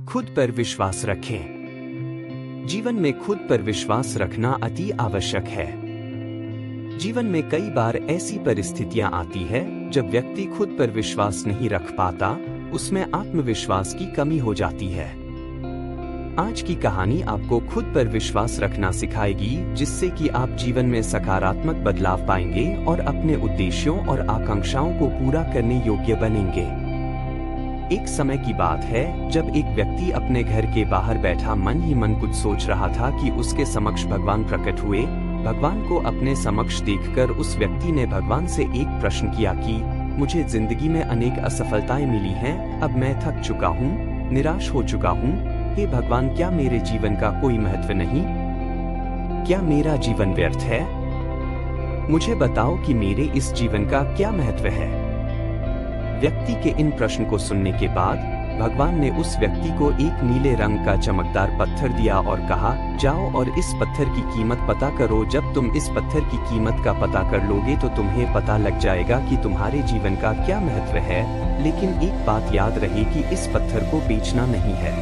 खुद पर विश्वास रखें। जीवन में खुद पर विश्वास रखना अति आवश्यक है। जीवन में कई बार ऐसी परिस्थितियां आती है जब व्यक्ति खुद पर विश्वास नहीं रख पाता, उसमें आत्मविश्वास की कमी हो जाती है। आज की कहानी आपको खुद पर विश्वास रखना सिखाएगी, जिससे कि आप जीवन में सकारात्मक बदलाव पाएंगे और अपने उद्देश्यों और आकांक्षाओं को पूरा करने योग्य बनेंगे। एक समय की बात है जब एक व्यक्ति अपने घर के बाहर बैठा मन ही मन कुछ सोच रहा था कि उसके समक्ष भगवान प्रकट हुए। भगवान को अपने समक्ष देखकर उस व्यक्ति ने भगवान से एक प्रश्न किया कि मुझे जिंदगी में अनेक असफलताएं मिली हैं, अब मैं थक चुका हूँ, निराश हो चुका हूँ। हे भगवान, क्या मेरे जीवन का कोई महत्व नहीं? क्या मेरा जीवन व्यर्थ है? मुझे बताओ कि मेरे इस जीवन का क्या महत्व है? व्यक्ति के इन प्रश्न को सुनने के बाद भगवान ने उस व्यक्ति को एक नीले रंग का चमकदार पत्थर दिया और कहा, जाओ और इस पत्थर की कीमत पता करो। जब तुम इस पत्थर की कीमत का पता कर लोगे तो तुम्हें पता लग जाएगा कि तुम्हारे जीवन का क्या महत्व है। लेकिन एक बात याद रहे कि इस पत्थर को बेचना नहीं है।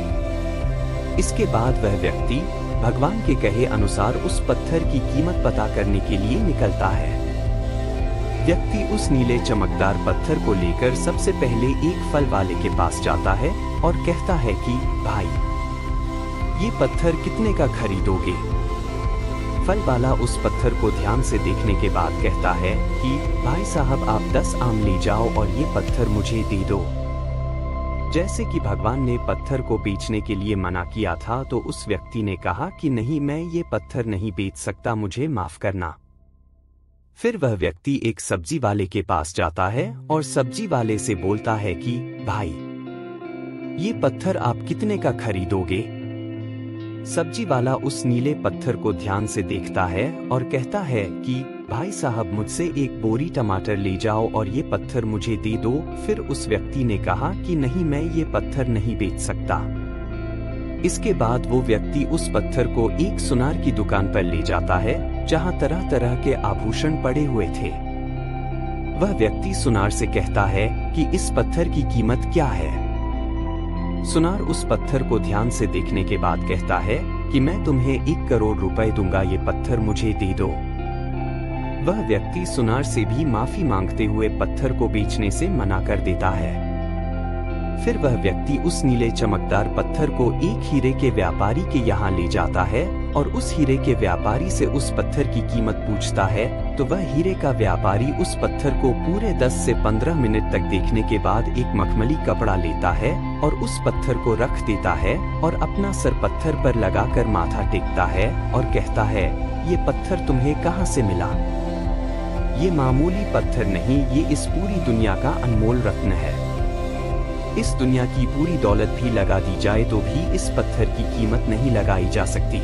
इसके बाद वह व्यक्ति भगवान के कहे अनुसार उस पत्थर की कीमत पता करने के लिए निकलता है। व्यक्ति उस नीले चमकदार पत्थर को लेकर सबसे पहले एक फल वाले के पास जाता है और कहता है कि भाई, ये पत्थर कितने का खरीदोगे? फल वाला उस पत्थर को ध्यान से देखने के बाद कहता है कि भाई साहब, आप 10 आम ले जाओ और ये पत्थर मुझे दे दो। जैसे कि भगवान ने पत्थर को बेचने के लिए मना किया था, तो उस व्यक्ति ने कहा कि नहीं, मैं ये पत्थर नहीं बेच सकता, मुझे माफ करना। फिर वह व्यक्ति एक सब्जी वाले के पास जाता है और सब्जी वाले से बोलता है कि भाई, ये पत्थर आप कितने का खरीदोगे? सब्जी वाला उस नीले पत्थर को ध्यान से देखता है और कहता है कि भाई साहब, मुझसे एक बोरी टमाटर ले जाओ और ये पत्थर मुझे दे दो। फिर उस व्यक्ति ने कहा कि नहीं, मैं ये पत्थर नहीं बेच सकता। इसके बाद वो व्यक्ति उस पत्थर को एक सुनार की दुकान पर ले जाता है, जहां तरह तरह के आभूषण पड़े हुए थे। वह व्यक्ति सुनार से कहता है कि इस पत्थर की कीमत क्या है? सुनार उस पत्थर को ध्यान से देखने के बाद कहता है कि मैं तुम्हें 1 करोड़ रुपए दूंगा, ये पत्थर मुझे दे दो। वह व्यक्ति सुनार से भी माफी मांगते हुए पत्थर को बेचने से मना कर देता है। फिर वह व्यक्ति उस नीले चमकदार पत्थर को एक हीरे के व्यापारी के यहाँ ले जाता है और उस हीरे के व्यापारी से उस पत्थर की कीमत पूछता है। तो वह हीरे का व्यापारी उस पत्थर को पूरे 10 से 15 मिनट तक देखने के बाद एक मखमली कपड़ा लेता है और उस पत्थर को रख देता है और अपना सर पत्थर पर लगाकर माथा टेकता है और कहता है, ये पत्थर तुम्हें कहाँ से मिला? ये मामूली पत्थर नहीं, ये इस पूरी दुनिया का अनमोल रत्न है। इस दुनिया की पूरी दौलत भी लगा दी जाए तो भी इस पत्थर की कीमत नहीं लगाई जा सकती।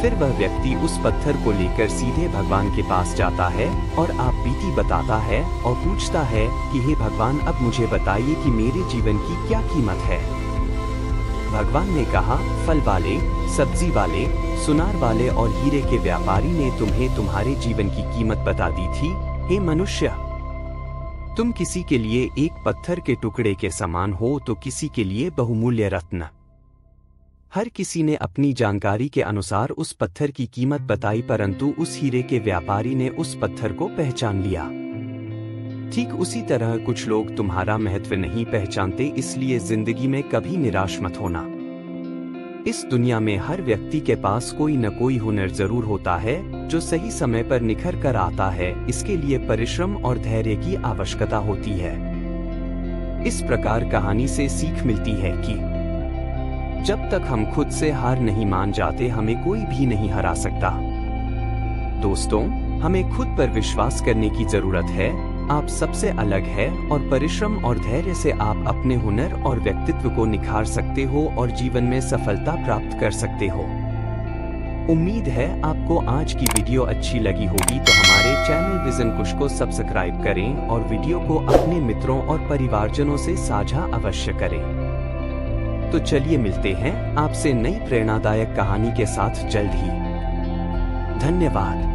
फिर वह व्यक्ति उस पत्थर को लेकर सीधे भगवान के पास जाता है और आप बीती बताता है और पूछता है कि हे भगवान, अब मुझे बताइए कि मेरे जीवन की क्या कीमत है? भगवान ने कहा, फल वाले, सब्जी वाले, सुनार वाले और हीरे के व्यापारी ने तुम्हें तुम्हारे जीवन की कीमत बता दी थी। हे मनुष्य, तुम किसी के लिए एक पत्थर के टुकड़े के समान हो तो किसी के लिए बहुमूल्य रत्न। हर किसी ने अपनी जानकारी के अनुसार उस पत्थर की कीमत बताई, परंतु उस हीरे के व्यापारी ने उस पत्थर को पहचान लिया। ठीक उसी तरह कुछ लोग तुम्हारा महत्व नहीं पहचानते, इसलिए जिंदगी में कभी निराश मत होना। इस दुनिया में हर व्यक्ति के पास कोई न कोई हुनर जरूर होता है जो सही समय पर निखर कर आता है। इसके लिए परिश्रम और धैर्य की आवश्यकता होती है। इस प्रकार कहानी से सीख मिलती है कि जब तक हम खुद से हार नहीं मान जाते, हमें कोई भी नहीं हरा सकता। दोस्तों, हमें खुद पर विश्वास करने की जरूरत है। आप सबसे अलग है और परिश्रम और धैर्य से आप अपने हुनर और व्यक्तित्व को निखार सकते हो और जीवन में सफलता प्राप्त कर सकते हो। उम्मीद है आपको आज की वीडियो अच्छी लगी होगी, तो हमारे चैनल विजन कुश को सब्सक्राइब करें और वीडियो को अपने मित्रों और परिवारजनों से साझा अवश्य करें। तो चलिए मिलते हैं आपसे नई प्रेरणादायक कहानी के साथ जल्द ही। धन्यवाद।